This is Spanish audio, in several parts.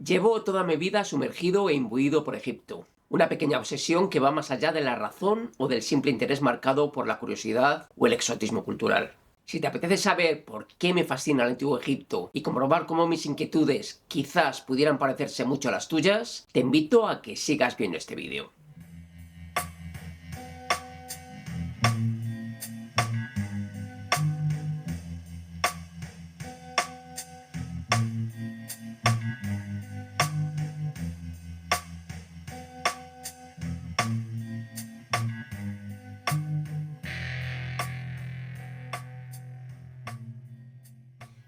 Llevo toda mi vida sumergido e imbuido por Egipto. Una pequeña obsesión que va más allá de la razón o del simple interés marcado por la curiosidad o el exotismo cultural. Si te apetece saber por qué me fascina el antiguo Egipto y comprobar cómo mis inquietudes quizás pudieran parecerse mucho a las tuyas, te invito a que sigas viendo este vídeo.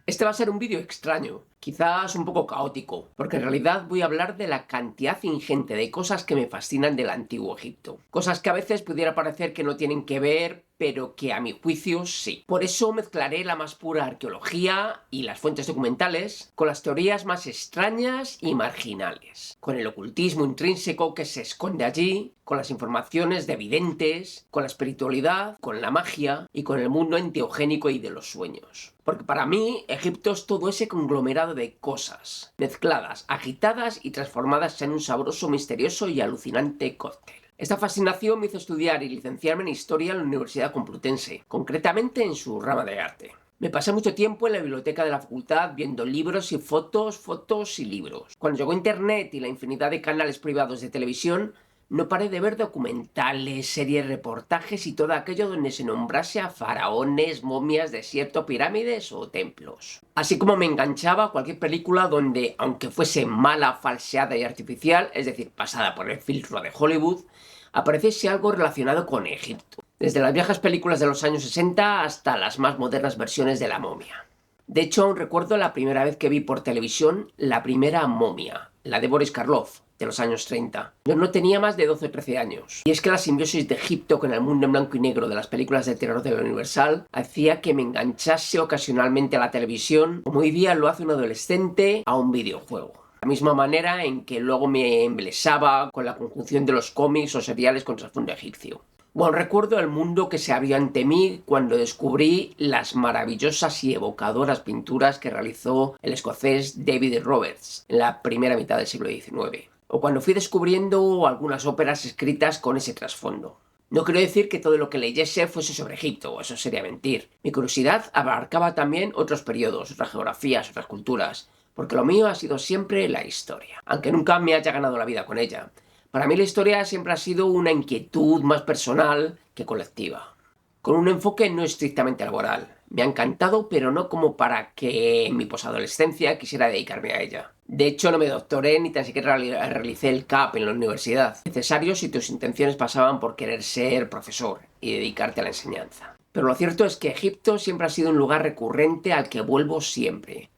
Este va a ser un vídeo extraño, quizás un poco caótico, porque en realidad voy a hablar de la cantidad ingente de cosas que me fascinan del antiguo Egipto. Cosas que a veces pudiera parecer que no tienen que ver, pero que a mi juicio sí. Por eso mezclaré la más pura arqueología y las fuentes documentales con las teorías más extrañas y marginales, con el ocultismo intrínseco que se esconde allí, con las informaciones de videntes, con la espiritualidad, con la magia y con el mundo enteogénico y de los sueños. Porque para mí, Egipto es todo ese conglomerado de cosas, mezcladas, agitadas y transformadas en un sabroso, misterioso y alucinante cóctel. Esta fascinación me hizo estudiar y licenciarme en Historia en la Universidad Complutense, concretamente en su rama de arte. Me pasé mucho tiempo en la biblioteca de la facultad viendo libros y fotos y libros. Cuando llegó Internet y la infinidad de canales privados de televisión, no paré de ver documentales, series, reportajes y todo aquello donde se nombrase a faraones, momias, desierto, pirámides o templos. Así como me enganchaba a cualquier película donde, aunque fuese mala, falseada y artificial, es decir, pasada por el filtro de Hollywood, apareciese algo relacionado con Egipto. Desde las viejas películas de los años 60 hasta las más modernas versiones de la momia. De hecho, aún recuerdo la primera vez que vi por televisión la primera momia, la de Boris Karloff, de los años 30. Yo no tenía más de 12 o 13 años. Y es que la simbiosis de Egipto con el mundo en blanco y negro de las películas de terror de la Universal hacía que me enganchase ocasionalmente a la televisión, como hoy día lo hace un adolescente a un videojuego. De la misma manera en que luego me embelesaba con la conjunción de los cómics o seriales con trasfondo egipcio. Bueno, recuerdo el mundo que se abrió ante mí cuando descubrí las maravillosas y evocadoras pinturas que realizó el escocés David Roberts en la primera mitad del siglo XIX. O cuando fui descubriendo algunas óperas escritas con ese trasfondo. No quiero decir que todo lo que leyese fuese sobre Egipto, eso sería mentir. Mi curiosidad abarcaba también otros periodos, otras geografías, otras culturas, porque lo mío ha sido siempre la historia, aunque nunca me haya ganado la vida con ella. Para mí la historia siempre ha sido una inquietud más personal que colectiva, con un enfoque no estrictamente laboral. Me ha encantado, pero no como para que en mi posadolescencia quisiera dedicarme a ella. De hecho, no me doctoré ni tan siquiera realicé el CAP en la universidad. Necesario si tus intenciones pasaban por querer ser profesor y dedicarte a la enseñanza. Pero lo cierto es que Egipto siempre ha sido un lugar recurrente al que vuelvo siempre.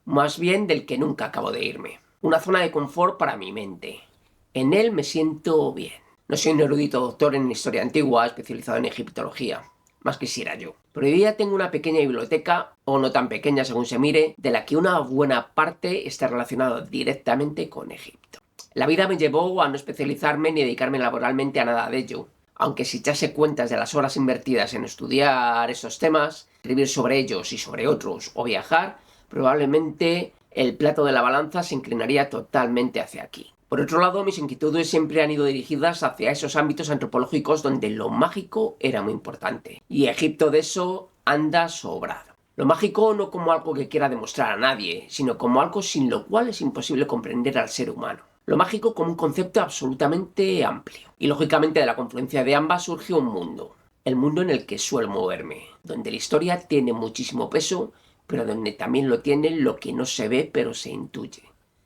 Más bien del que nunca acabo de irme. Una zona de confort para mi mente. En él me siento bien. No soy un erudito doctor en historia antigua especializado en egiptología. Más quisiera yo. Pero hoy día tengo una pequeña biblioteca, o no tan pequeña según se mire, de la que una buena parte está relacionada directamente con Egipto. La vida me llevó a no especializarme ni dedicarme laboralmente a nada de ello. Aunque si echase cuentas de las horas invertidas en estudiar esos temas, escribir sobre ellos y sobre otros, o viajar, probablemente el plato de la balanza se inclinaría totalmente hacia aquí. Por otro lado, mis inquietudes siempre han ido dirigidas hacia esos ámbitos antropológicos donde lo mágico era muy importante. Y Egipto de eso anda sobrado. Lo mágico no como algo que quiera demostrar a nadie, sino como algo sin lo cual es imposible comprender al ser humano. Lo mágico como un concepto absolutamente amplio. Y lógicamente de la confluencia de ambas surge un mundo. El mundo en el que suelo moverme, donde la historia tiene muchísimo peso, pero donde también lo tiene lo que no se ve pero se intuye.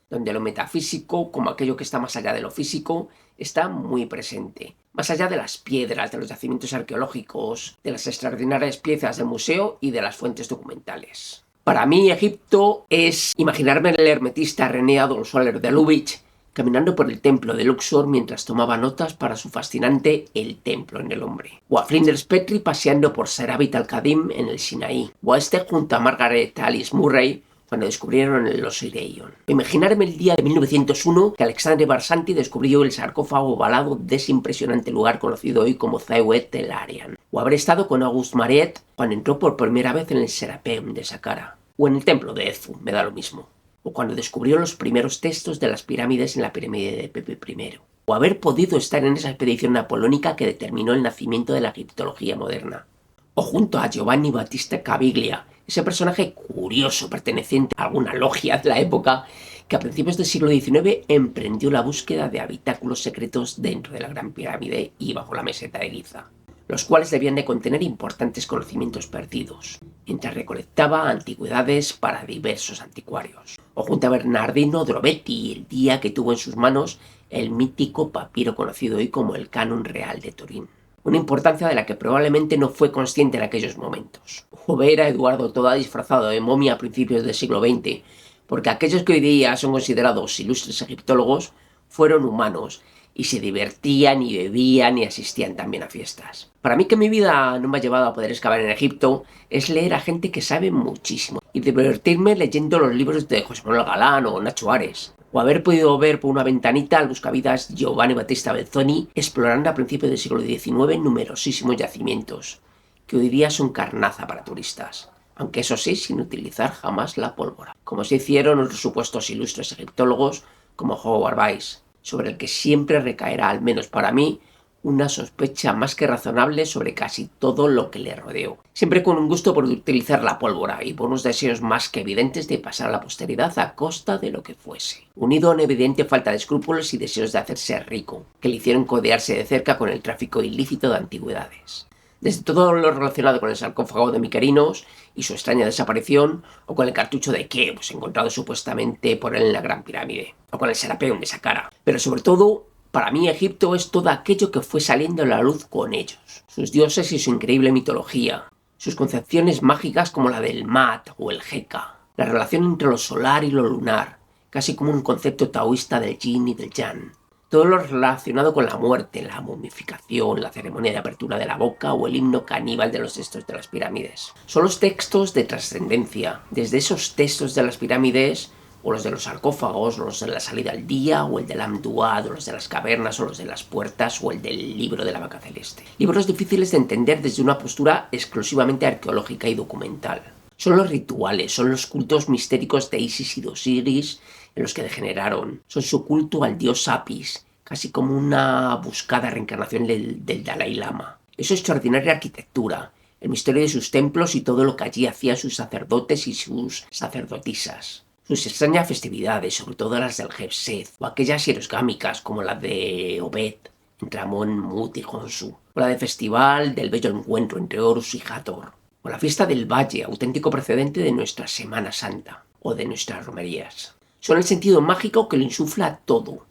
Donde lo metafísico, como aquello que está más allá de lo físico, está muy presente. Más allá de las piedras, de los yacimientos arqueológicos, de las extraordinarias piezas del museo y de las fuentes documentales. Para mí, Egipto es imaginarme al hermetista René Adolphe Soler de Lubitsch caminando por el templo de Luxor mientras tomaba notas para su fascinante El templo en el hombre. O a Flinders Petrie paseando por Serabit al-Khadim en el Sinaí. O a este junto a Margaret Alice Murray cuando descubrieron el Osirion. Imaginarme el día de 1901 que Alexandre Barsanti descubrió el sarcófago ovalado de ese impresionante lugar conocido hoy como Zaouet el Arian. O haber estado con Auguste Mariette cuando entró por primera vez en el Serapeum de Saqqara. O en el templo de Edfu, me da lo mismo. o cuando descubrió los primeros textos de las pirámides en la pirámide de Pepe I, o haber podido estar en esa expedición napoleónica que determinó el nacimiento de la egiptología moderna, o junto a Giovanni Battista Caviglia, ese personaje curioso perteneciente a alguna logia de la época que a principios del siglo XIX emprendió la búsqueda de habitáculos secretos dentro de la Gran Pirámide y bajo la meseta de Giza, los cuales debían de contener importantes conocimientos perdidos, mientras recolectaba antigüedades para diversos anticuarios. O junto a Bernardino Drobetti, el día que tuvo en sus manos el mítico papiro conocido hoy como el Canon Real de Turín. Una importancia de la que probablemente no fue consciente en aquellos momentos. O ver a Eduardo Toda disfrazado de momia a principios del siglo XX, porque aquellos que hoy día son considerados ilustres egiptólogos fueron humanos y se divertían y bebían y asistían también a fiestas. Para mí, que mi vida no me ha llevado a poder excavar en Egipto, es leer a gente que sabe muchísimo y divertirme leyendo los libros de José Manuel Galán o Nacho Ares, o haber podido ver por una ventanita al buscavidas Giovanni Battista Belzoni explorando a principios del siglo XIX numerosísimos yacimientos, que hoy día son carnaza para turistas, aunque eso sí, sin utilizar jamás la pólvora, como se hicieron otros supuestos ilustres egiptólogos como Howard Weiss, sobre el que siempre recaerá, al menos para mí, una sospecha más que razonable sobre casi todo lo que le rodeó. Siempre con un gusto por utilizar la pólvora y por unos deseos más que evidentes de pasar a la posteridad a costa de lo que fuese. Unido a una evidente falta de escrúpulos y deseos de hacerse rico, que le hicieron codearse de cerca con el tráfico ilícito de antigüedades. Desde todo lo relacionado con el sarcófago de Miquerinos y su extraña desaparición, o con el cartucho de Keops encontrado supuestamente por él en la Gran Pirámide, o con el Serapeum de Saqqara. Pero sobre todo, para mí Egipto es todo aquello que fue saliendo a la luz con ellos, sus dioses y su increíble mitología, sus concepciones mágicas como la del Mat o el Heka, la relación entre lo solar y lo lunar, casi como un concepto taoísta del yin y del yang. Todo lo relacionado con la muerte, la momificación, la ceremonia de apertura de la boca o el himno caníbal de los textos de las pirámides. Son los textos de trascendencia, desde esos textos de las pirámides, o los de los sarcófagos, o los de la salida al día, o el del Amduat, o los de las cavernas, o los de las puertas, o el del libro de la vaca celeste. Libros difíciles de entender desde una postura exclusivamente arqueológica y documental. Son los rituales, son los cultos mistéricos de Isis y de Osiris en los que degeneraron. Son su culto al dios Apis, casi como una buscada reencarnación del Dalai Lama. Es su extraordinaria arquitectura, el misterio de sus templos y todo lo que allí hacían sus sacerdotes y sus sacerdotisas. Sus extrañas festividades, sobre todo las del Jebset, o aquellas hierogámicas como la de Obed, entre Amón, Mut y Honsu, o la de festival del bello encuentro entre Horus y Hathor, o la fiesta del Valle, auténtico precedente de nuestra Semana Santa, o de nuestras romerías. Son el sentido mágico que lo insufla todo,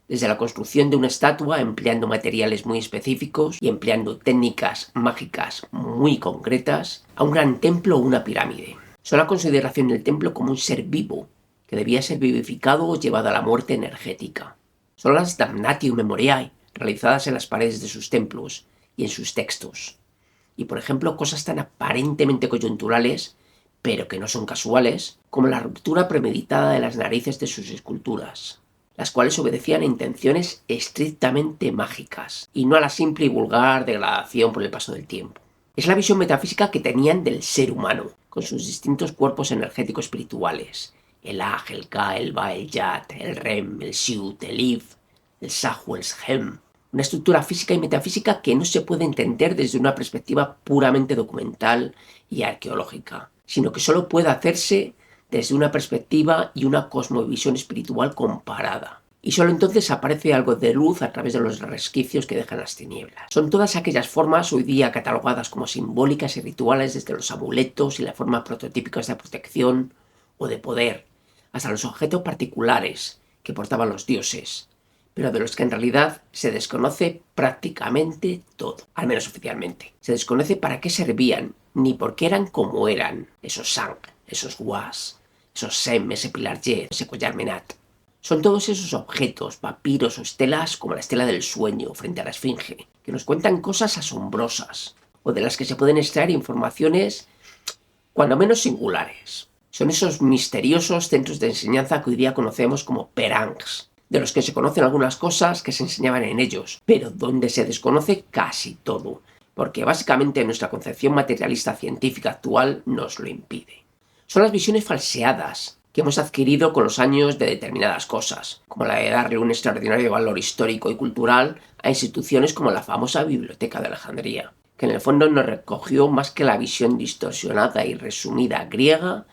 desde la construcción de una estatua empleando materiales muy específicos y empleando técnicas mágicas muy concretas, a un gran templo o una pirámide. Son la consideración del templo como un ser vivo, que debía ser vivificado o llevado a la muerte energética. Son las damnatio memoriae, realizadas en las paredes de sus templos y en sus textos. Y por ejemplo, cosas tan aparentemente coyunturales, pero que no son casuales, como la ruptura premeditada de las narices de sus esculturas, las cuales obedecían a intenciones estrictamente mágicas, y no a la simple y vulgar degradación por el paso del tiempo. Es la visión metafísica que tenían del ser humano, con sus distintos cuerpos energéticos espirituales, el Aj, el Ka, el Ba, el Yat, el Rem, el Siut, el If, el Sahu, el Shem. Una estructura física y metafísica que no se puede entender desde una perspectiva puramente documental y arqueológica, sino que solo puede hacerse desde una perspectiva y una cosmovisión espiritual comparada. Y solo entonces aparece algo de luz a través de los resquicios que dejan las tinieblas. Son todas aquellas formas hoy día catalogadas como simbólicas y rituales, desde los amuletos y las formas prototípicas de protección o de poder, hasta los objetos particulares que portaban los dioses, pero de los que en realidad se desconoce prácticamente todo, al menos oficialmente. Se desconoce para qué servían, ni por qué eran como eran, esos Sang, esos Was, esos Sem, ese Pilar Yer, ese collar Menat. Son todos esos objetos, papiros o estelas como la estela del sueño frente a la esfinge, que nos cuentan cosas asombrosas, o de las que se pueden extraer informaciones cuando menos singulares. Son esos misteriosos centros de enseñanza que hoy día conocemos como perangs, de los que se conocen algunas cosas que se enseñaban en ellos, pero donde se desconoce casi todo, porque básicamente nuestra concepción materialista científica actual nos lo impide. Son las visiones falseadas que hemos adquirido con los años de determinadas cosas, como la de darle un extraordinario valor histórico y cultural a instituciones como la famosa Biblioteca de Alejandría, que en el fondo no recogió más que la visión distorsionada y resumida griega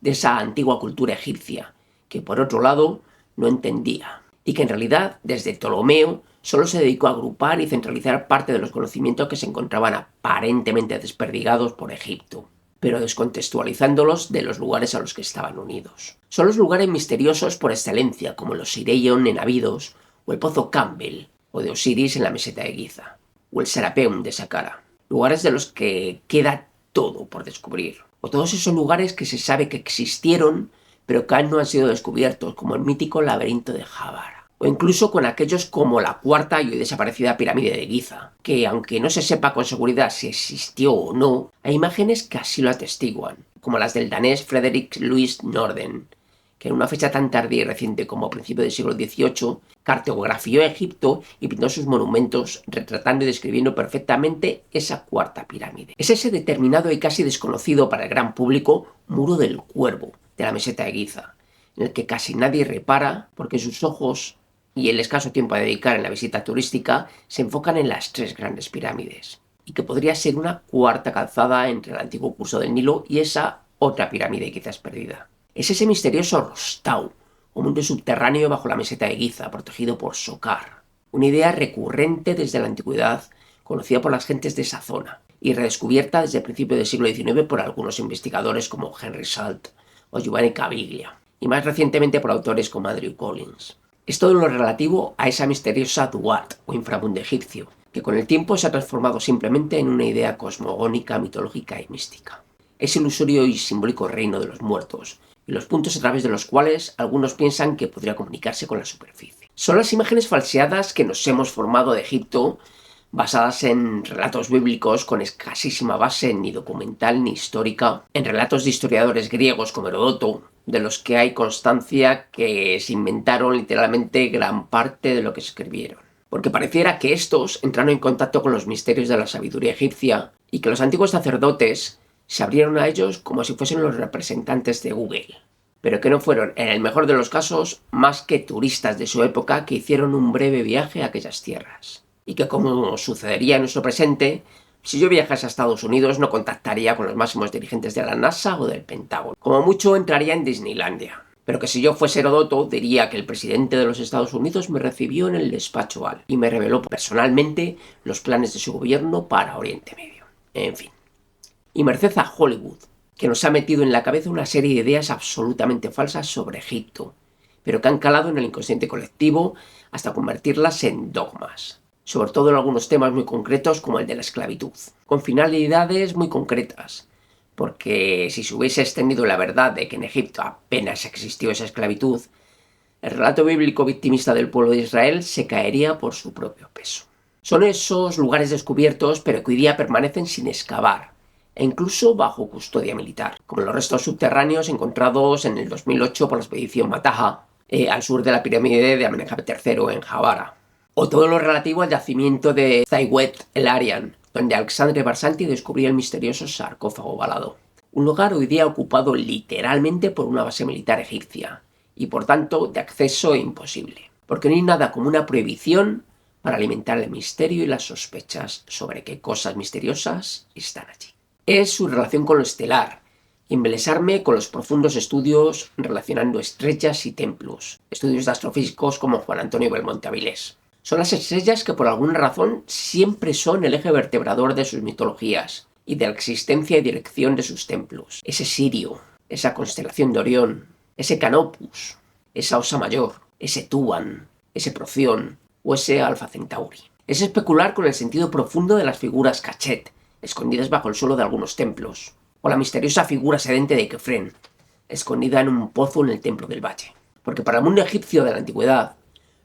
de esa antigua cultura egipcia, que por otro lado no entendía, y que en realidad desde Ptolomeo solo se dedicó a agrupar y centralizar parte de los conocimientos que se encontraban aparentemente desperdigados por Egipto, pero descontextualizándolos de los lugares a los que estaban unidos. Son los lugares misteriosos por excelencia, como los Sireion en Abidos, o el Pozo Campbell, o de Osiris en la meseta de Giza, o el Serapeum de Saqqara, lugares de los que queda todo por descubrir, o todos esos lugares que se sabe que existieron, pero que aún no han sido descubiertos, como el mítico laberinto de Jabara, o incluso con aquellos como la cuarta y hoy desaparecida pirámide de Giza, que aunque no se sepa con seguridad si existió o no, hay imágenes que así lo atestiguan, como las del danés Frederick Louis Norden, que en una fecha tan tardía y reciente como a principios del siglo XVIII, cartografió Egipto y pintó sus monumentos retratando y describiendo perfectamente esa cuarta pirámide. Es ese determinado y casi desconocido para el gran público Muro del Cuervo de la meseta de Giza, en el que casi nadie repara porque sus ojos y el escaso tiempo a dedicar en la visita turística se enfocan en las tres grandes pirámides, y que podría ser una cuarta calzada entre el antiguo curso del Nilo y esa otra pirámide quizás perdida. Es ese misterioso Rostau, un mundo subterráneo bajo la meseta de Giza, protegido por Sokar, una idea recurrente desde la antigüedad, conocida por las gentes de esa zona, y redescubierta desde el principio del siglo XIX por algunos investigadores como Henry Salt o Giovanni Caviglia, y más recientemente por autores como Andrew Collins. Es todo lo relativo a esa misteriosa Duat, o inframundo egipcio, que con el tiempo se ha transformado simplemente en una idea cosmogónica, mitológica y mística. Es ilusorio y simbólico reino de los muertos, y los puntos a través de los cuales algunos piensan que podría comunicarse con la superficie. Son las imágenes falseadas que nos hemos formado de Egipto, basadas en relatos bíblicos con escasísima base ni documental ni histórica, en relatos de historiadores griegos como Heródoto, de los que hay constancia que se inventaron literalmente gran parte de lo que escribieron. Porque pareciera que estos entraron en contacto con los misterios de la sabiduría egipcia y que los antiguos sacerdotes se abrieron a ellos como si fuesen los representantes de Google, pero que no fueron, en el mejor de los casos, más que turistas de su época que hicieron un breve viaje a aquellas tierras. Y que, como sucedería en nuestro presente, si yo viajase a Estados Unidos no contactaría con los máximos dirigentes de la NASA o del Pentágono. Como mucho entraría en Disneylandia. Pero que si yo fuese Heródoto diría que el presidente de los Estados Unidos me recibió en el despacho Oval y me reveló personalmente los planes de su gobierno para Oriente Medio. En fin. Y merced a Hollywood, que nos ha metido en la cabeza una serie de ideas absolutamente falsas sobre Egipto, pero que han calado en el inconsciente colectivo hasta convertirlas en dogmas, sobre todo en algunos temas muy concretos como el de la esclavitud, con finalidades muy concretas, porque si se hubiese extendido la verdad de que en Egipto apenas existió esa esclavitud, el relato bíblico victimista del pueblo de Israel se caería por su propio peso. Son esos lugares descubiertos pero que hoy día permanecen sin excavar, e incluso bajo custodia militar, como los restos subterráneos encontrados en el 2008 por la expedición Mataha, al sur de la pirámide de Amenhotep III en Jabara, o todo lo relativo al yacimiento de Zayuet el Arian, donde Alexandre Barsanti descubrió el misterioso sarcófago ovalado, un lugar hoy día ocupado literalmente por una base militar egipcia, y por tanto de acceso imposible, porque no hay nada como una prohibición para alimentar el misterio y las sospechas sobre qué cosas misteriosas están allí. Es su relación con lo estelar, y embelesarme con los profundos estudios relacionando estrellas y templos, estudios de astrofísicos como Juan Antonio Belmonte Avilés. Son las estrellas que por alguna razón siempre son el eje vertebrador de sus mitologías y de la existencia y dirección de sus templos. Ese Sirio, esa constelación de Orión, ese Canopus, esa Osa Mayor, ese Tuban, ese Proción o ese Alfa Centauri. Es especular con el sentido profundo de las figuras Cachet, escondidas bajo el suelo de algunos templos, o la misteriosa figura sedente de Kefren, escondida en un pozo en el templo del Valle. Porque para el mundo egipcio de la antigüedad,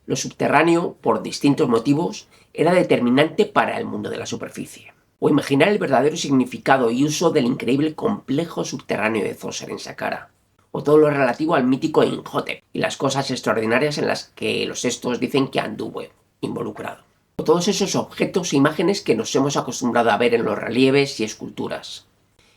lo subterráneo, por distintos motivos, era determinante para el mundo de la superficie. O imaginar el verdadero significado y uso del increíble complejo subterráneo de Zoser en Saqqara, o todo lo relativo al mítico Imhotep y las cosas extraordinarias en las que los textos dicen que anduvo involucrado. O todos esos objetos e imágenes que nos hemos acostumbrado a ver en los relieves y esculturas,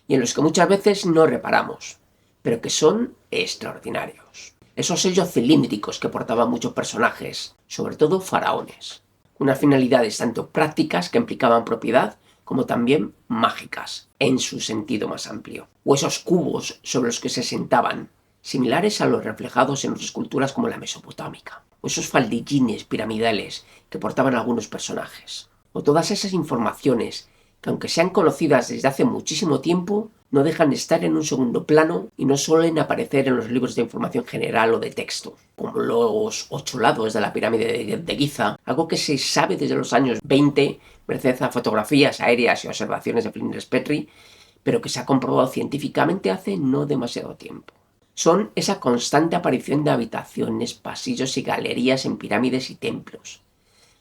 y en los que muchas veces no reparamos, pero que son extraordinarios. Esos sellos cilíndricos que portaban muchos personajes, sobre todo faraones. Unas finalidades tanto prácticas que implicaban propiedad, como también mágicas, en su sentido más amplio. O esos cubos sobre los que se sentaban, similares a los reflejados en otras culturas como la mesopotámica. O esos faldillines piramidales que portaban algunos personajes. O todas esas informaciones que, aunque sean conocidas desde hace muchísimo tiempo, no dejan de estar en un segundo plano y no suelen aparecer en los libros de información general o de texto, como los 8 lados de la pirámide de Giza, algo que se sabe desde los años 20, merced a fotografías aéreas y observaciones de Flinders Petrie, pero que se ha comprobado científicamente hace no demasiado tiempo. Son esa constante aparición de habitaciones, pasillos y galerías en pirámides y templos.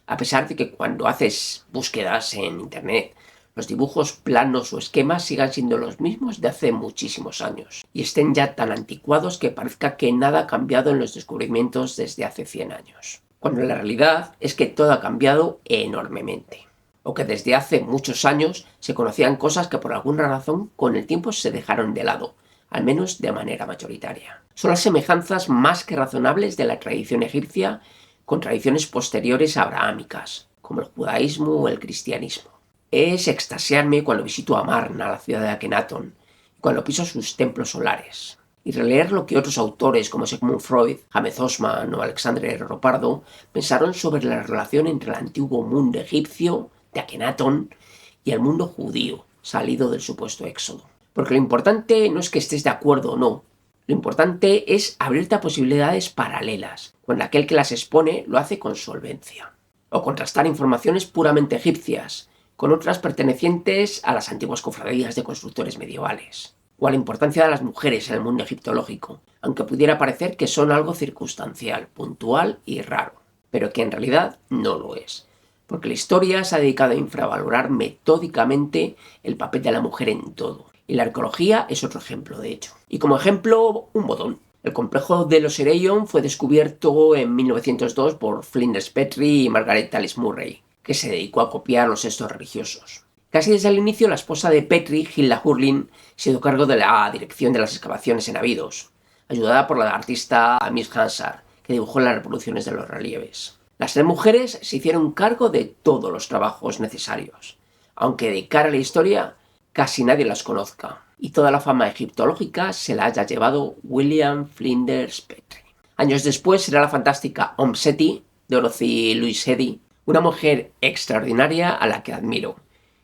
A pesar de que cuando haces búsquedas en internet, los dibujos planos o esquemas sigan siendo los mismos de hace muchísimos años y estén ya tan anticuados que parezca que nada ha cambiado en los descubrimientos desde hace 100 años. Cuando la realidad es que todo ha cambiado enormemente. O que desde hace muchos años se conocían cosas que por alguna razón con el tiempo se dejaron de lado, al menos de manera mayoritaria. Son las semejanzas más que razonables de la tradición egipcia con tradiciones posteriores abrahámicas, como el judaísmo o el cristianismo. Es extasiarme cuando visito Amarna, la ciudad de Akenatón, y cuando piso sus templos solares, y releer lo que otros autores como Sigmund Freud, James Osman o Alexandre Herrero Pardo pensaron sobre la relación entre el antiguo mundo egipcio de Akenatón y el mundo judío, salido del supuesto éxodo. Porque lo importante no es que estés de acuerdo o no, lo importante es abrirte a posibilidades paralelas, cuando aquel que las expone lo hace con solvencia. O contrastar informaciones puramente egipcias con otras pertenecientes a las antiguas cofradías de constructores medievales, o a la importancia de las mujeres en el mundo egiptológico, aunque pudiera parecer que son algo circunstancial, puntual y raro, pero que en realidad no lo es, porque la historia se ha dedicado a infravalorar metódicamente el papel de la mujer en todo, y la arqueología es otro ejemplo de ello. Y como ejemplo, un botón. El complejo de los Ereion fue descubierto en 1902 por Flinders Petrie y Margaret Tallis Murray, que se dedicó a copiar los textos religiosos. Casi desde el inicio, la esposa de Petrie, Hilda Hurlin, se hizo cargo de la dirección de las excavaciones en Abidos, ayudada por la artista Miss Hansard, que dibujó las reproducciones de los relieves. Las 3 mujeres se hicieron cargo de todos los trabajos necesarios, aunque de cara a la historia casi nadie las conozca, y toda la fama egiptológica se la haya llevado William Flinders Petrie. Años después será la fantástica Om Seti, Dorothy Louise Eddy, una mujer extraordinaria a la que admiro,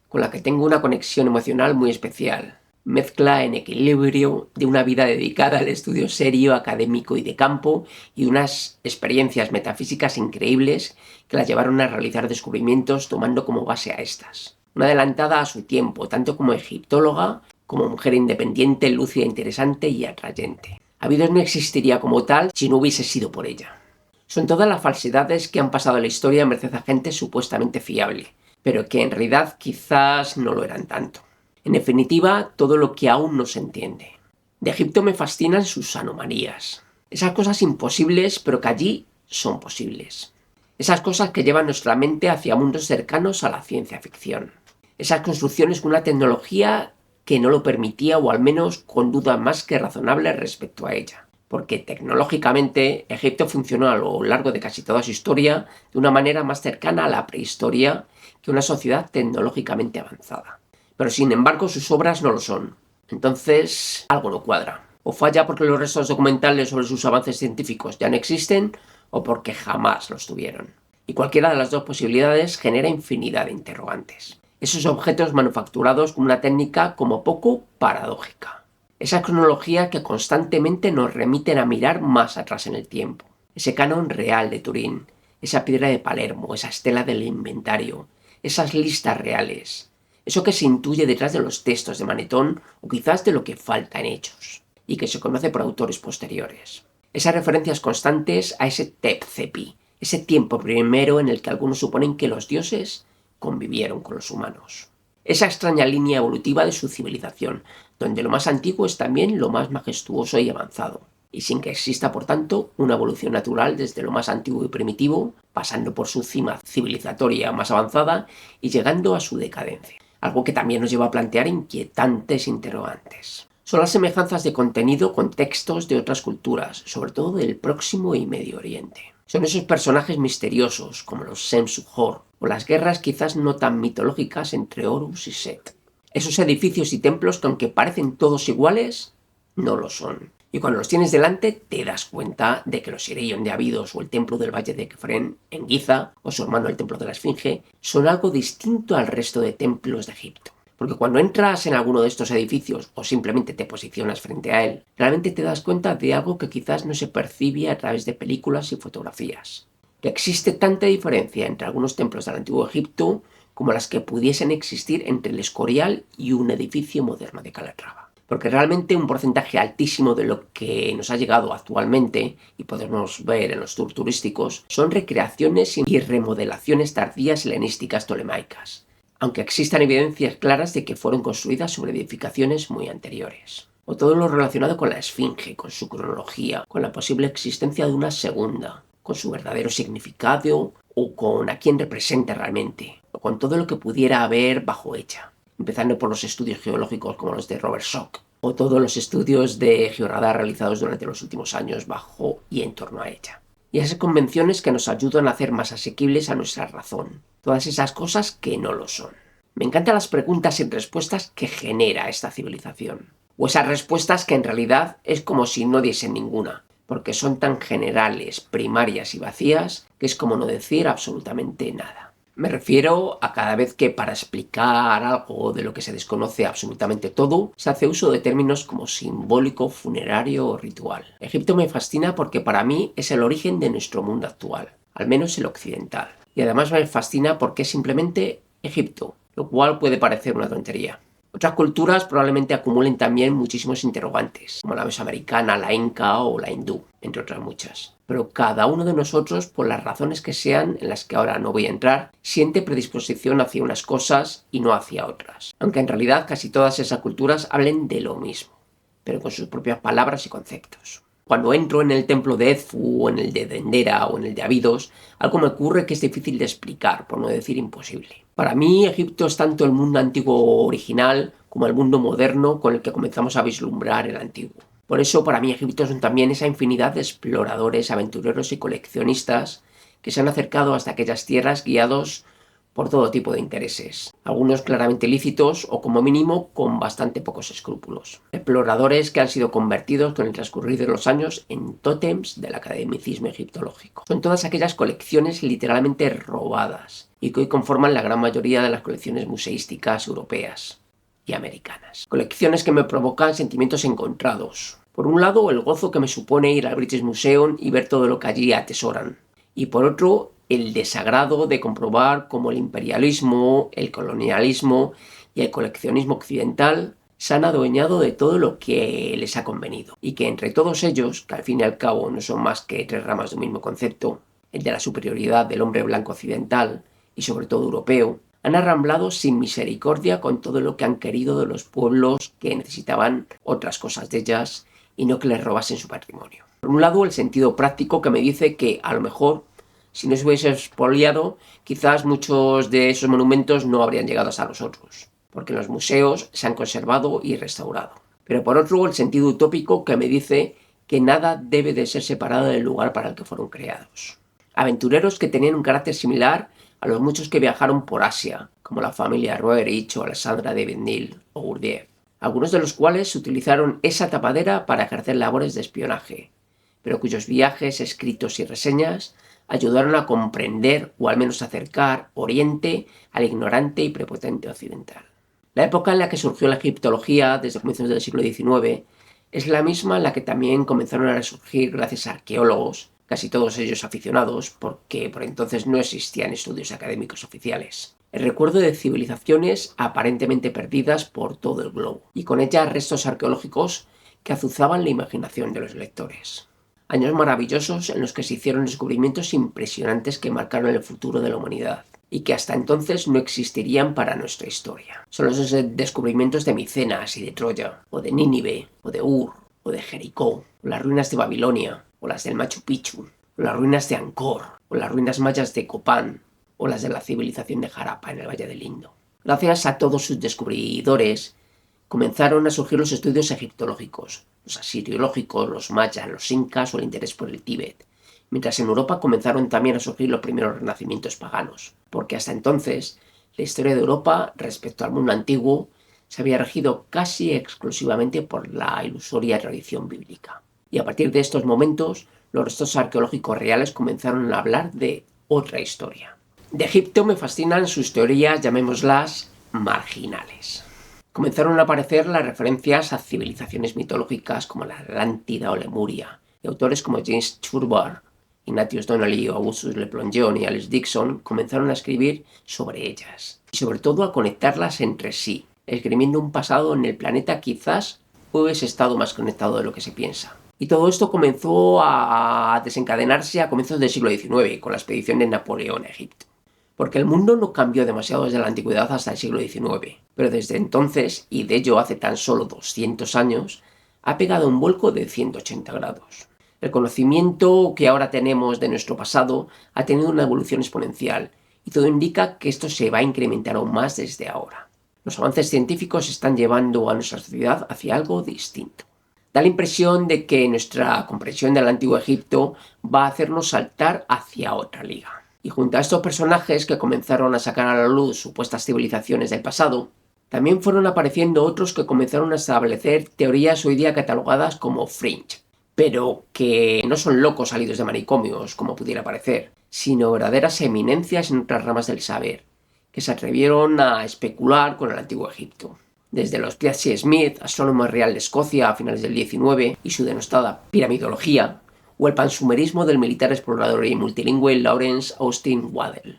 con la que tengo una conexión emocional muy especial. Mezcla en equilibrio de una vida dedicada al estudio serio, académico y de campo, y unas experiencias metafísicas increíbles que la llevaron a realizar descubrimientos tomando como base a estas. Una adelantada a su tiempo, tanto como egiptóloga, como mujer independiente, lúcida, interesante y atrayente. Abidos no existiría como tal si no hubiese sido por ella. Son todas las falsedades que han pasado en la historia merced a gente supuestamente fiable, pero que en realidad quizás no lo eran tanto. En definitiva, todo lo que aún no se entiende. De Egipto me fascinan sus anomalías. Esas cosas imposibles, pero que allí son posibles. Esas cosas que llevan nuestra mente hacia mundos cercanos a la ciencia ficción. Esas construcciones con una tecnología que no lo permitía, o al menos con dudas más que razonables respecto a ella. Porque tecnológicamente Egipto funcionó a lo largo de casi toda su historia de una manera más cercana a la prehistoria que una sociedad tecnológicamente avanzada. Pero sin embargo sus obras no lo son. Entonces algo no cuadra. O falla porque los restos documentales sobre sus avances científicos ya no existen, o porque jamás los tuvieron. Y cualquiera de las dos posibilidades genera infinidad de interrogantes. Esos objetos manufacturados con una técnica como poco paradójica. Esa cronología que constantemente nos remiten a mirar más atrás en el tiempo. Ese canon real de Turín, esa piedra de Palermo, esa estela del inventario, esas listas reales. Eso que se intuye detrás de los textos de Manetón o quizás de lo que falta en hechos, y que se conoce por autores posteriores. Esas referencias constantes a ese Tep-Cepi, ese tiempo primero en el que algunos suponen que los dioses convivieron con los humanos. Esa extraña línea evolutiva de su civilización, donde lo más antiguo es también lo más majestuoso y avanzado, y sin que exista, por tanto, una evolución natural desde lo más antiguo y primitivo, pasando por su cima civilizatoria más avanzada y llegando a su decadencia. Algo que también nos lleva a plantear inquietantes interrogantes. son las semejanzas de contenido con textos de otras culturas, sobre todo del Próximo y Medio Oriente. Son esos personajes misteriosos, como los Sem-Suhor, o las guerras quizás no tan mitológicas entre Horus y Set. Esos edificios y templos que aunque parecen todos iguales, no lo son. Y cuando los tienes delante, te das cuenta de que los Sireyón de Abidos o el templo del Valle de Kefren en Giza, o su hermano el templo de la Esfinge, son algo distinto al resto de templos de Egipto. Porque cuando entras en alguno de estos edificios o simplemente te posicionas frente a él, realmente te das cuenta de algo que quizás no se percibe a través de películas y fotografías. Que existe tanta diferencia entre algunos templos del Antiguo Egipto como las que pudiesen existir entre el Escorial y un edificio moderno de Calatrava. Porque realmente un porcentaje altísimo de lo que nos ha llegado actualmente, y podemos ver en los tours turísticos, son recreaciones y remodelaciones tardías helenísticas tolemaicas, aunque existan evidencias claras de que fueron construidas sobre edificaciones muy anteriores. O todo lo relacionado con la Esfinge, con su cronología, con la posible existencia de una segunda, con su verdadero significado o con a quién representa realmente, o con todo lo que pudiera haber bajo ella, empezando por los estudios geológicos como los de Robert Schoch, o todos los estudios de georradar realizados durante los últimos años bajo y en torno a ella. Y esas convenciones que nos ayudan a hacer más asequibles a nuestra razón. Todas esas cosas que no lo son. Me encantan las preguntas y respuestas que genera esta civilización. O esas respuestas que en realidad es como si no diesen ninguna, porque son tan generales, primarias y vacías que es como no decir absolutamente nada. Me refiero a cada vez que para explicar algo de lo que se desconoce absolutamente todo, se hace uso de términos como simbólico, funerario o ritual. Egipto me fascina porque para mí es el origen de nuestro mundo actual, al menos el occidental. Y además me fascina porque es simplemente Egipto, lo cual puede parecer una tontería. Otras culturas probablemente acumulen también muchísimos interrogantes, como la mesoamericana, la inca o la hindú, entre otras muchas. Pero cada uno de nosotros, por las razones que sean, en las que ahora no voy a entrar, siente predisposición hacia unas cosas y no hacia otras. Aunque en realidad casi todas esas culturas hablen de lo mismo, pero con sus propias palabras y conceptos. Cuando entro en el templo de Edfu, o en el de Dendera, o en el de Abidos, algo me ocurre que es difícil de explicar, por no decir imposible. Para mí, Egipto es tanto el mundo antiguo original como el mundo moderno con el que comenzamos a vislumbrar el antiguo. Por eso, para mí, Egipto son también esa infinidad de exploradores, aventureros y coleccionistas que se han acercado hasta aquellas tierras guiados por todo tipo de intereses, algunos claramente lícitos o como mínimo con bastante pocos escrúpulos. Exploradores que han sido convertidos con el transcurrir de los años en tótems del academicismo egiptológico. Son todas aquellas colecciones literalmente robadas y que hoy conforman la gran mayoría de las colecciones museísticas europeas y americanas. Colecciones que me provocan sentimientos encontrados. Por un lado, el gozo que me supone ir al British Museum y ver todo lo que allí atesoran. Y por otro, el desagrado de comprobar cómo el imperialismo, el colonialismo y el coleccionismo occidental se han adueñado de todo lo que les ha convenido. Y que entre todos ellos, que al fin y al cabo no son más que tres ramas de un mismo concepto, el de la superioridad del hombre blanco occidental y sobre todo europeo, han arramblado sin misericordia con todo lo que han querido de los pueblos que necesitaban otras cosas de ellas y no que les robasen su patrimonio. Por un lado, el sentido práctico que me dice que a lo mejor si no se hubiese expoliado, quizás muchos de esos monumentos no habrían llegado hasta los otros, porque en los museos se han conservado y restaurado. Pero por otro, el sentido utópico que me dice que nada debe de ser separado del lugar para el que fueron creados. Aventureros que tenían un carácter similar a los muchos que viajaron por Asia, como la familia Roerich o Alessandra de Vendil o Gurdjieff, algunos de los cuales utilizaron esa tapadera para ejercer labores de espionaje, pero cuyos viajes, escritos y reseñas ayudaron a comprender o al menos acercar Oriente al ignorante y prepotente occidental. La época en la que surgió la egiptología, desde comienzos del siglo XIX, es la misma en la que también comenzaron a resurgir gracias a arqueólogos, casi todos ellos aficionados, porque por entonces no existían estudios académicos oficiales. El recuerdo de civilizaciones aparentemente perdidas por todo el globo, y con ellas restos arqueológicos que azuzaban la imaginación de los lectores. Años maravillosos en los que se hicieron descubrimientos impresionantes que marcaron el futuro de la humanidad y que hasta entonces no existirían para nuestra historia. Son los descubrimientos de Micenas y de Troya, o de Nínive, o de Ur, o de Jericó, o las ruinas de Babilonia, o las del Machu Picchu, o las ruinas de Angkor, o las ruinas mayas de Copán, o las de la civilización de Jarapa en el Valle del Indo. Gracias a todos sus descubridores, comenzaron a surgir los estudios egiptológicos, los asiriológicos, los mayas, los incas o el interés por el Tíbet, mientras en Europa comenzaron también a surgir los primeros renacimientos paganos, porque hasta entonces la historia de Europa respecto al mundo antiguo se había regido casi exclusivamente por la ilusoria tradición bíblica. Y a partir de estos momentos, los restos arqueológicos reales comenzaron a hablar de otra historia. De Egipto me fascinan sus teorías, llamémoslas marginales. Comenzaron a aparecer las referencias a civilizaciones mitológicas como la Atlántida o Lemuria, y autores como James Churbar, Ignatius Donnelly, Augustus Le Plongeon y Alice Dixon comenzaron a escribir sobre ellas, y sobre todo a conectarlas entre sí, esgrimiendo un pasado en el planeta quizás hubiese estado más conectado de lo que se piensa. Y todo esto comenzó a desencadenarse a comienzos del siglo XIX, con la expedición de Napoleón a Egipto. Porque el mundo no cambió demasiado desde la antigüedad hasta el siglo XIX, pero desde entonces, y de ello hace tan solo 200 años, ha pegado un vuelco de 180 grados. El conocimiento que ahora tenemos de nuestro pasado ha tenido una evolución exponencial, y todo indica que esto se va a incrementar aún más desde ahora. Los avances científicos están llevando a nuestra sociedad hacia algo distinto. Da la impresión de que nuestra comprensión del antiguo Egipto va a hacernos saltar hacia otra liga. Y junto a estos personajes que comenzaron a sacar a la luz supuestas civilizaciones del pasado, también fueron apareciendo otros que comenzaron a establecer teorías hoy día catalogadas como fringe, pero que no son locos salidos de manicomios, como pudiera parecer, sino verdaderas eminencias en otras ramas del saber, que se atrevieron a especular con el antiguo Egipto. Desde los P.C. Smith, astrónomo real de Escocia a finales del XIX, y su denostada piramidología, o el pansumerismo del militar explorador y multilingüe Lawrence Austin Waddell,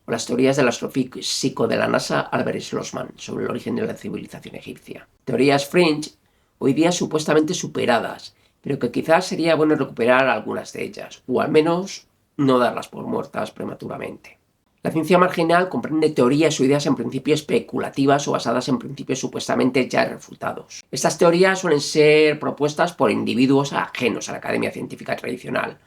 o las teorías del astrofísico de la NASA Albert Schlossman sobre el origen de la civilización egipcia. Teorías fringe, hoy día supuestamente superadas, pero que quizás sería bueno recuperar algunas de ellas, o al menos no darlas por muertas prematuramente. La ciencia marginal comprende teorías o ideas en principio especulativas o basadas en principios supuestamente ya refutados. Estas teorías suelen ser propuestas por individuos ajenos a la academia científica tradicional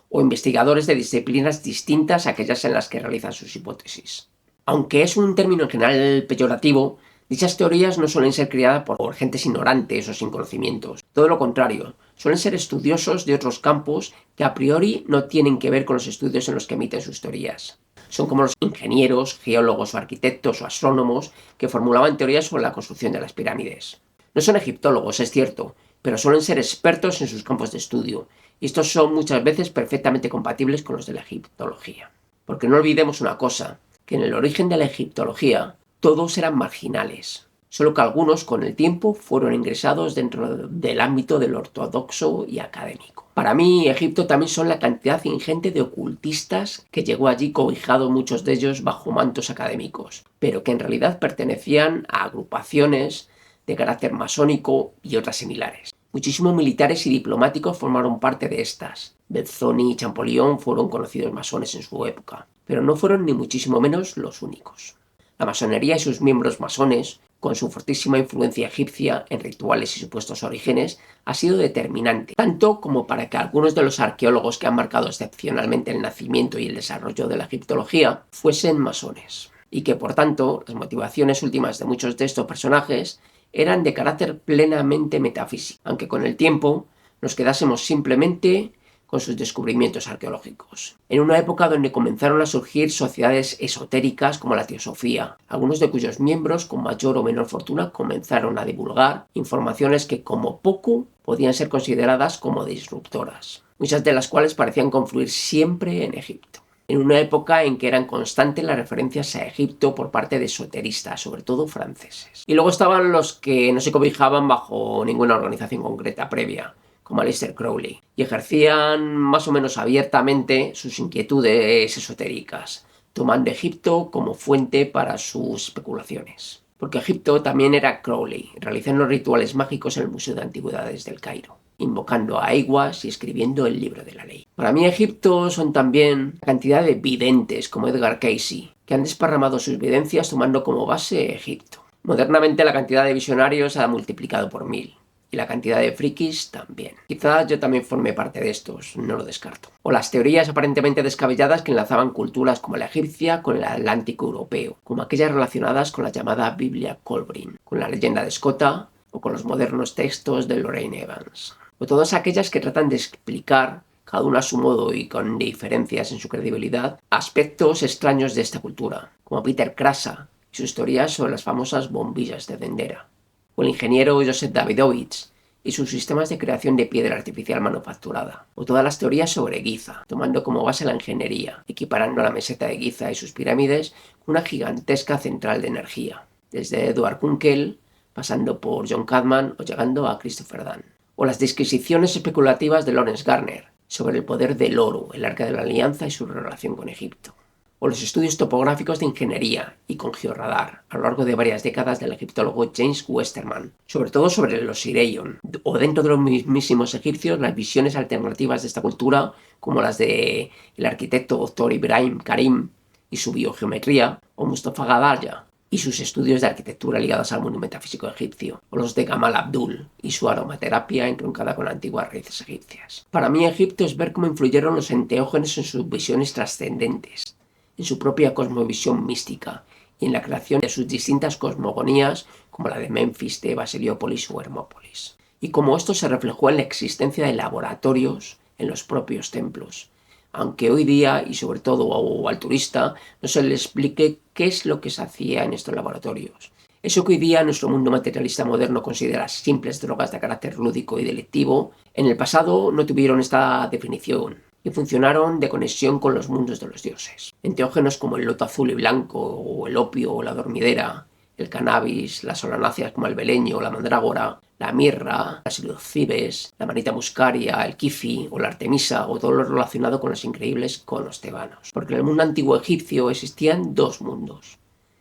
o investigadores de disciplinas distintas a aquellas en las que realizan sus hipótesis. Aunque es un término en general peyorativo, dichas teorías no suelen ser creadas por gentes ignorantes o sin conocimientos. Todo lo contrario, suelen ser estudiosos de otros campos que a priori no tienen que ver con los estudios en los que emiten sus teorías. Son como los ingenieros, geólogos o arquitectos o astrónomos que formulaban teorías sobre la construcción de las pirámides. No son egiptólogos, es cierto, pero suelen ser expertos en sus campos de estudio, y estos son muchas veces perfectamente compatibles con los de la egiptología. Porque no olvidemos una cosa, que en el origen de la egiptología todos eran marginales, solo que algunos con el tiempo fueron ingresados dentro del ámbito del ortodoxo y académico. Para mí, Egipto también son la cantidad ingente de ocultistas que llegó allí cobijado muchos de ellos bajo mantos académicos, pero que en realidad pertenecían a agrupaciones de carácter masónico y otras similares. Muchísimos militares y diplomáticos formaron parte de estas. Belzoni y Champollion fueron conocidos masones en su época, pero no fueron ni muchísimo menos los únicos. La masonería y sus miembros masones, con su fortísima influencia egipcia en rituales y supuestos orígenes, ha sido determinante, tanto como para que algunos de los arqueólogos que han marcado excepcionalmente el nacimiento y el desarrollo de la egiptología fuesen masones, y que por tanto las motivaciones últimas de muchos de estos personajes eran de carácter plenamente metafísico, aunque con el tiempo nos quedásemos simplemente con sus descubrimientos arqueológicos. En una época donde comenzaron a surgir sociedades esotéricas como la teosofía, algunos de cuyos miembros con mayor o menor fortuna comenzaron a divulgar informaciones que como poco podían ser consideradas como disruptoras, muchas de las cuales parecían confluir siempre en Egipto. En una época en que eran constantes las referencias a Egipto por parte de esoteristas, sobre todo franceses. Y luego estaban los que no se cobijaban bajo ninguna organización concreta previa, como Aleister Crowley, y ejercían más o menos abiertamente sus inquietudes esotéricas, tomando Egipto como fuente para sus especulaciones. Porque Egipto también era Crowley, realizando rituales mágicos en el Museo de Antigüedades del Cairo, invocando a Aiwass y escribiendo el libro de la ley. Para mí Egipto son también la cantidad de videntes como Edgar Cayce, que han desparramado sus videncias tomando como base Egipto. Modernamente la cantidad de visionarios se ha multiplicado por 1000. Y la cantidad de frikis también. Quizás yo también formé parte de estos, no lo descarto. O las teorías aparentemente descabelladas que enlazaban culturas como la egipcia con el Atlántico europeo, como aquellas relacionadas con la llamada Biblia Colbrin, con la leyenda de Escota o con los modernos textos de Lorraine Evans. O todas aquellas que tratan de explicar, cada una a su modo y con diferencias en su credibilidad, aspectos extraños de esta cultura, como Peter Krasa y sus teorías sobre las famosas bombillas de Dendera, o el ingeniero Joseph Davidovich y sus sistemas de creación de piedra artificial manufacturada, o todas las teorías sobre Giza, tomando como base la ingeniería, equiparando la meseta de Giza y sus pirámides con una gigantesca central de energía, desde Edward Kunkel, pasando por John Cadman o llegando a Christopher Dunn. O las disquisiciones especulativas de Lawrence Garner sobre el poder del oro, el Arca de la Alianza y su relación con Egipto. O los estudios topográficos de ingeniería y con georradar a lo largo de varias décadas del egiptólogo James Westerman, sobre todo sobre los Sireyón, o dentro de los mismísimos egipcios las visiones alternativas de esta cultura, como las de el arquitecto Dr. Ibrahim Karim y su biogeometría, o Mustafa Gadaya y sus estudios de arquitectura ligados al mundo metafísico egipcio, o los de Gamal Abdul y su aromaterapia entroncada con antiguas raíces egipcias. Para mí Egipto es ver cómo influyeron los enteógenes en sus visiones trascendentes, en su propia cosmovisión mística y en la creación de sus distintas cosmogonías como la de Memphis, Tebas, Heliópolis o Hermópolis. Y cómo esto se reflejó en la existencia de laboratorios en los propios templos, aunque hoy día, y sobre todo al turista, no se le explique qué es lo que se hacía en estos laboratorios. Eso que hoy día nuestro mundo materialista moderno considera simples drogas de carácter lúdico y delictivo, en el pasado no tuvieron esta definición y funcionaron de conexión con los mundos de los dioses. Enteógenos como el loto azul y blanco, o el opio o la dormidera, el cannabis, las solanáceas como el beleño o la mandrágora, la mirra, las psilocibes, la manita muscaria, el kifi o la artemisa, o todo lo relacionado con los increíbles conos tebanos. Porque en el mundo antiguo egipcio existían dos mundos,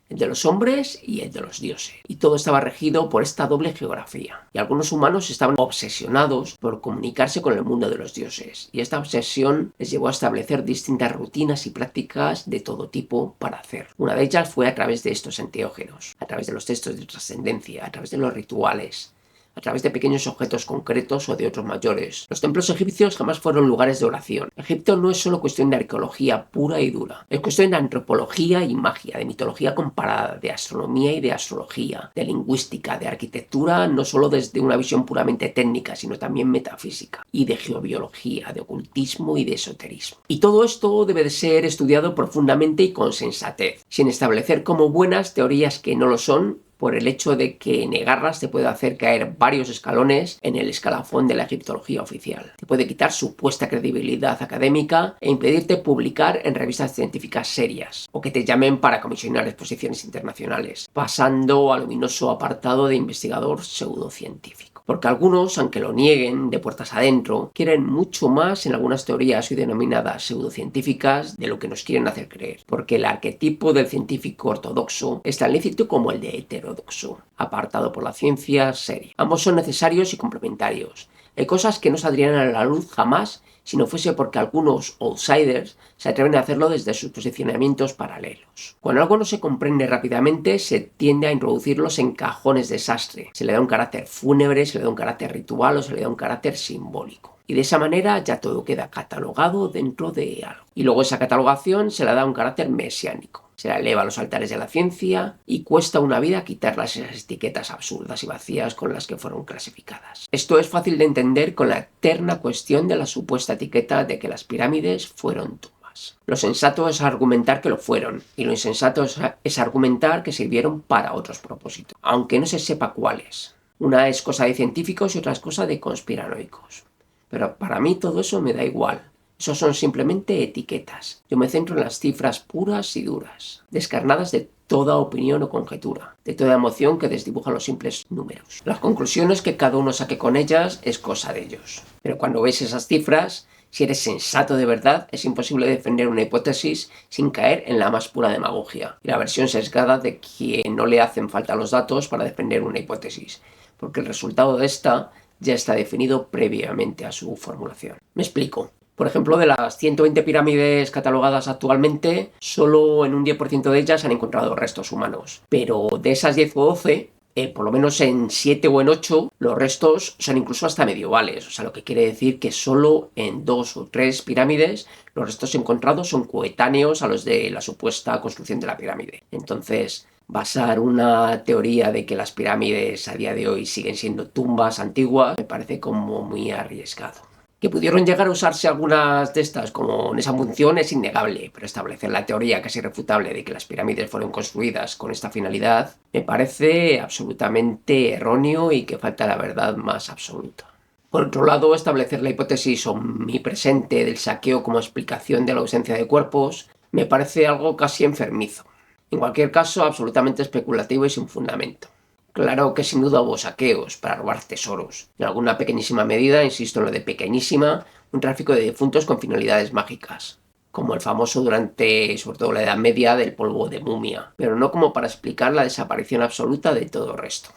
el de los hombres y el de los dioses. Y todo estaba regido por esta doble geografía. Y algunos humanos estaban obsesionados por comunicarse con el mundo de los dioses. Y esta obsesión les llevó a establecer distintas rutinas y prácticas de todo tipo para hacer. Una de ellas fue a través de estos enteógenos, a través de los textos de trascendencia, a través de los rituales, a través de pequeños objetos concretos o de otros mayores. Los templos egipcios jamás fueron lugares de oración. Egipto no es solo cuestión de arqueología pura y dura. Es cuestión de antropología y magia, de mitología comparada, de astronomía y de astrología, de lingüística, de arquitectura, no solo desde una visión puramente técnica, sino también metafísica, y de geobiología, de ocultismo y de esoterismo. Y todo esto debe de ser estudiado profundamente y con sensatez, sin establecer como buenas teorías que no lo son, por el hecho de que negarlas te puede hacer caer varios escalones en el escalafón de la egiptología oficial. Te puede quitar supuesta credibilidad académica e impedirte publicar en revistas científicas serias, o que te llamen para comisionar exposiciones internacionales, pasando al luminoso apartado de investigador pseudocientífico. Porque algunos, aunque lo nieguen de puertas adentro, quieren mucho más en algunas teorías hoy denominadas pseudocientíficas de lo que nos quieren hacer creer. Porque el arquetipo del científico ortodoxo es tan lícito como el de heterodoxo, apartado por la ciencia seria. Ambos son necesarios y complementarios. Hay cosas que no saldrían a la luz jamás si no fuese porque algunos outsiders se atreven a hacerlo desde sus posicionamientos paralelos. Cuando algo no se comprende rápidamente, se tiende a introducirlos en cajones de sastre. Se le da un carácter fúnebre, se le da un carácter ritual o se le da un carácter simbólico. Y de esa manera ya todo queda catalogado dentro de algo. Y luego esa catalogación se le da un carácter mesiánico. Se la eleva a los altares de la ciencia y cuesta una vida quitarlas esas etiquetas absurdas y vacías con las que fueron clasificadas. Esto es fácil de entender con la eterna cuestión de la supuesta etiqueta de que las pirámides fueron tumbas. Lo sensato es argumentar que lo fueron, y lo insensato es argumentar que sirvieron para otros propósitos, aunque no se sepa cuáles. Una es cosa de científicos y otra es cosa de conspiranoicos. Pero para mí todo eso me da igual. Eso son simplemente etiquetas. Yo me centro en las cifras puras y duras, descarnadas de toda opinión o conjetura, de toda emoción que desdibuja los simples números. Las conclusiones que cada uno saque con ellas es cosa de ellos. Pero cuando ves esas cifras, si eres sensato de verdad, es imposible defender una hipótesis sin caer en la más pura demagogia y la versión sesgada de quien no le hacen falta los datos para defender una hipótesis, porque el resultado de esta ya está definido previamente a su formulación. Me explico. Por ejemplo, de las 120 pirámides catalogadas actualmente, solo en un 10% de ellas se han encontrado restos humanos. Pero de esas 10 o 12, Por lo menos en 7 o en 8, los restos son incluso hasta medievales, o sea, lo que quiere decir que solo en 2 o 3 pirámides los restos encontrados son coetáneos a los de la supuesta construcción de la pirámide. Entonces, basar una teoría de que las pirámides a día de hoy siguen siendo tumbas antiguas me parece como muy arriesgado. Que pudieron llegar a usarse algunas de estas como en esa función es innegable, pero establecer la teoría casi irrefutable de que las pirámides fueron construidas con esta finalidad me parece absolutamente erróneo y que falta la verdad más absoluta. Por otro lado, establecer la hipótesis omnipresente del saqueo como explicación de la ausencia de cuerpos me parece algo casi enfermizo. En cualquier caso, absolutamente especulativo y sin fundamento. Claro que sin duda hubo saqueos para robar tesoros. En alguna pequeñísima medida, insisto en lo de pequeñísima, un tráfico de difuntos con finalidades mágicas, como el famoso durante, sobre todo la Edad Media, del polvo de mumia, pero no como para explicar la desaparición absoluta de todo el resto.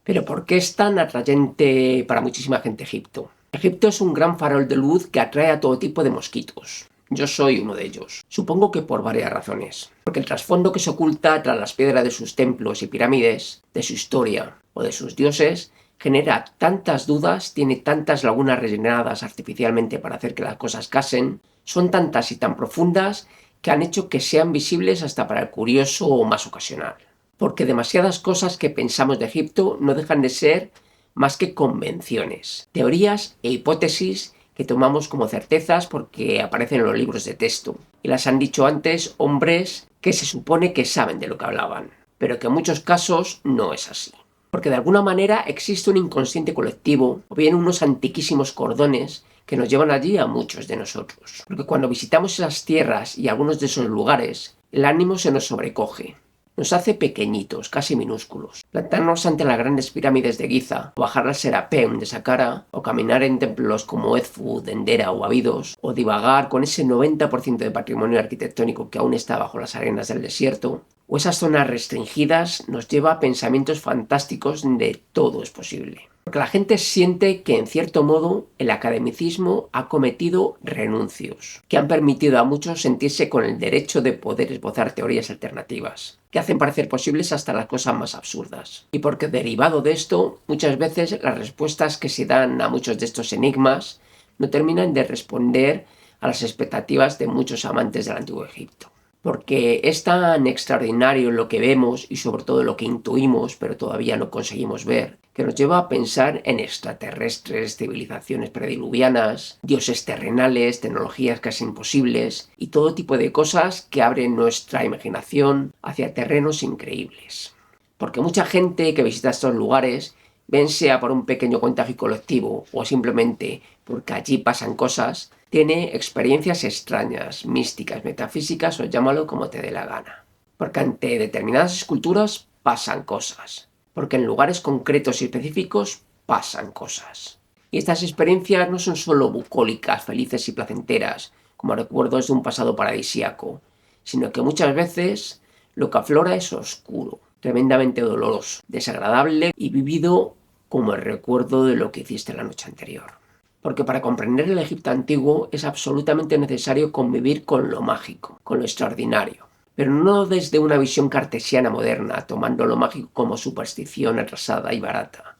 Pero ¿por qué es tan atrayente para muchísima gente Egipto? Egipto es un gran farol de luz que atrae a todo tipo de mosquitos. Yo soy uno de ellos. Supongo que por varias razones. Porque el trasfondo que se oculta tras las piedras de sus templos y pirámides, de su historia o de sus dioses, genera tantas dudas, tiene tantas lagunas rellenadas artificialmente para hacer que las cosas casen, son tantas y tan profundas que han hecho que sean visibles hasta para el curioso o más ocasional. Porque demasiadas cosas que pensamos de Egipto no dejan de ser más que convenciones, teorías e hipótesis que tomamos como certezas porque aparecen en los libros de texto, y las han dicho antes hombres que se supone que saben de lo que hablaban, pero que en muchos casos no es así. Porque de alguna manera existe un inconsciente colectivo, o bien unos antiquísimos cordones que nos llevan allí a muchos de nosotros. Porque cuando visitamos esas tierras y algunos de esos lugares, el ánimo se nos sobrecoge. Nos hace pequeñitos, casi minúsculos. Plantarnos ante las grandes pirámides de Giza, o bajar al Serapéum de Saqqara, o caminar en templos como Edfu, Dendera o Abidos, o divagar con ese 90% de patrimonio arquitectónico que aún está bajo las arenas del desierto, o esas zonas restringidas, nos lleva a pensamientos fantásticos de todo es posible. Porque la gente siente que, en cierto modo, el academicismo ha cometido renuncios, que han permitido a muchos sentirse con el derecho de poder esbozar teorías alternativas, que hacen parecer posibles hasta las cosas más absurdas. Y porque derivado de esto, muchas veces las respuestas que se dan a muchos de estos enigmas no terminan de responder a las expectativas de muchos amantes del Antiguo Egipto. Porque es tan extraordinario lo que vemos y sobre todo lo que intuimos, pero todavía no conseguimos ver, que nos lleva a pensar en extraterrestres, civilizaciones prediluvianas, dioses terrenales, tecnologías casi imposibles y todo tipo de cosas que abren nuestra imaginación hacia terrenos increíbles. Porque mucha gente que visita estos lugares, bien sea por un pequeño contagio colectivo o simplemente porque allí pasan cosas, tiene experiencias extrañas, místicas, metafísicas o llámalo como te dé la gana. Porque ante determinadas esculturas pasan cosas. Porque en lugares concretos y específicos pasan cosas. Y estas experiencias no son solo bucólicas, felices y placenteras, como recuerdos de un pasado paradisíaco, sino que muchas veces lo que aflora es oscuro, tremendamente doloroso, desagradable y vivido como el recuerdo de lo que hiciste la noche anterior. Porque para comprender el Egipto antiguo es absolutamente necesario convivir con lo mágico, con lo extraordinario. Pero no desde una visión cartesiana moderna, tomando lo mágico como superstición atrasada y barata,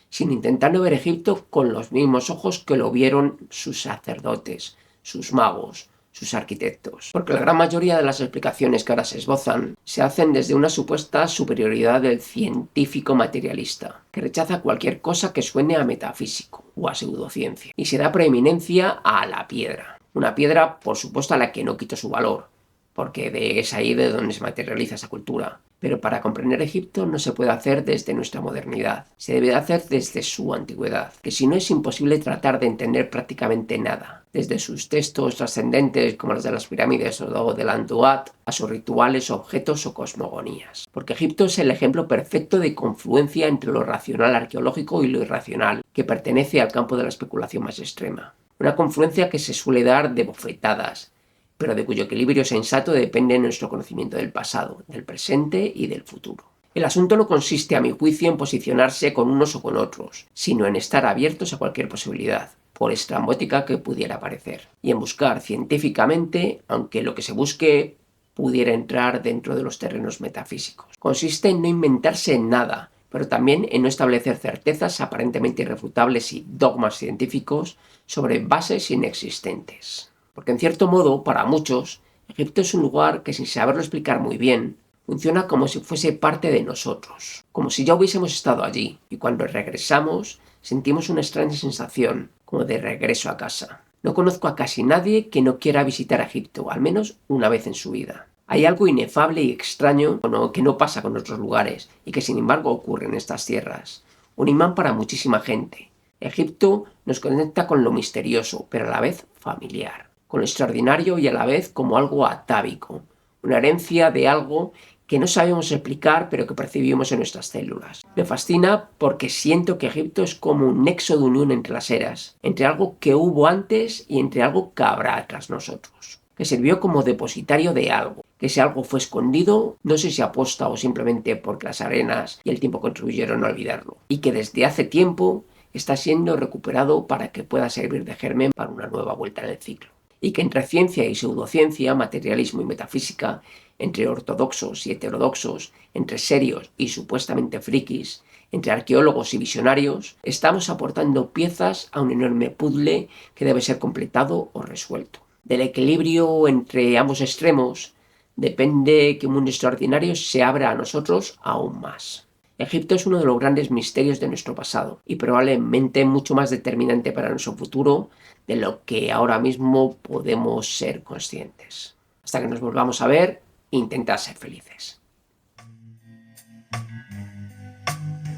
sino intentando ver Egipto con los mismos ojos que lo vieron sus sacerdotes, sus magos, sus arquitectos. Porque la gran mayoría de las explicaciones que ahora se esbozan se hacen desde una supuesta superioridad del científico materialista, que rechaza cualquier cosa que suene a metafísico o a pseudociencia, y se da preeminencia a la piedra. Una piedra, por supuesto, a la que no quito su valor, porque es ahí de donde se materializa esa cultura. Pero para comprender Egipto no se puede hacer desde nuestra modernidad, se debe hacer desde su antigüedad, que si no es imposible tratar de entender prácticamente nada, desde sus textos trascendentes como los de las pirámides o del Antuat, a sus rituales, objetos o cosmogonías. Porque Egipto es el ejemplo perfecto de confluencia entre lo racional arqueológico y lo irracional, que pertenece al campo de la especulación más extrema. Una confluencia que se suele dar de bofetadas, pero de cuyo equilibrio sensato depende nuestro conocimiento del pasado, del presente y del futuro. El asunto no consiste, a mi juicio, en posicionarse con unos o con otros, sino en estar abiertos a cualquier posibilidad, por estrambótica que pudiera parecer, y en buscar científicamente, aunque lo que se busque pudiera entrar dentro de los terrenos metafísicos. Consiste en no inventarse nada, pero también en no establecer certezas aparentemente irrefutables y dogmas científicos sobre bases inexistentes. Porque en cierto modo, para muchos, Egipto es un lugar que sin saberlo explicar muy bien, funciona como si fuese parte de nosotros, como si ya hubiésemos estado allí, y cuando regresamos sentimos una extraña sensación, como de regreso a casa. No conozco a casi nadie que no quiera visitar Egipto, al menos una vez en su vida. Hay algo inefable y extraño que no pasa con otros lugares y que sin embargo ocurre en estas tierras. Un imán para muchísima gente. Egipto nos conecta con lo misterioso, pero a la vez familiar. Con lo extraordinario y a la vez como algo atávico. Una herencia de algo que no sabemos explicar pero que percibimos en nuestras células. Me fascina porque siento que Egipto es como un nexo de unión entre las eras, entre algo que hubo antes y entre algo que habrá tras nosotros, que sirvió como depositario de algo, que ese algo fue escondido, no sé si aposta o simplemente porque las arenas y el tiempo contribuyeron a olvidarlo, y que desde hace tiempo está siendo recuperado para que pueda servir de germen para una nueva vuelta en el ciclo. Y que entre ciencia y pseudociencia, materialismo y metafísica, entre ortodoxos y heterodoxos, entre serios y supuestamente frikis, entre arqueólogos y visionarios, estamos aportando piezas a un enorme puzzle que debe ser completado o resuelto. Del equilibrio entre ambos extremos depende que un mundo extraordinario se abra a nosotros aún más. Egipto es uno de los grandes misterios de nuestro pasado y probablemente mucho más determinante para nuestro futuro de lo que ahora mismo podemos ser conscientes. Hasta que nos volvamos a ver, intentad ser felices.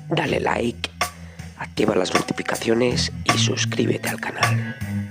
Dale like, activa las notificaciones y suscríbete al canal.